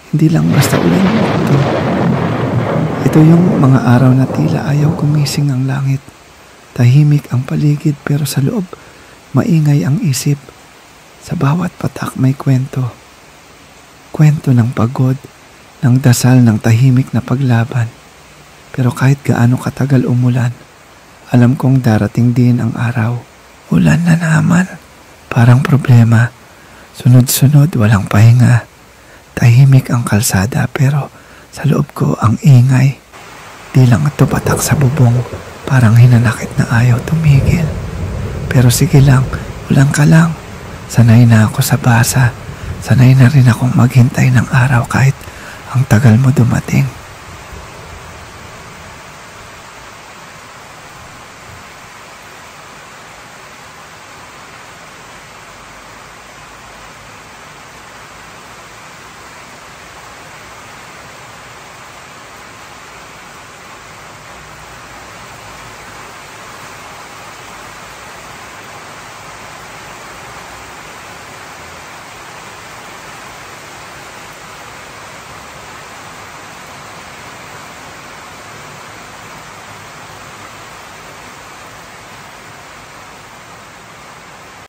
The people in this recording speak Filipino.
Hindi lang basta ulan ito. Ito yung mga araw na tila ayaw gumising ang langit. Tahimik ang paligid pero sa loob, maingay ang isip. Sa bawat patak may kwento. Kwento ng pagod, ng dasal ng tahimik na paglaban. Pero kahit gaano katagal umulan, alam kong darating din ang araw. Ulan na naman. Parang problema. Sunod-sunod, walang pahinga. Tahimik ang kalsada pero sa loob ko ang ingay. Di lang ito patak sa bubong. Parang hinanakit na ayaw tumigil. Pero sige lang, ulan ka lang. Sanay na ako sa basa. Sanay na rin akong maghintay ng araw kahit ang tagal mo dumating.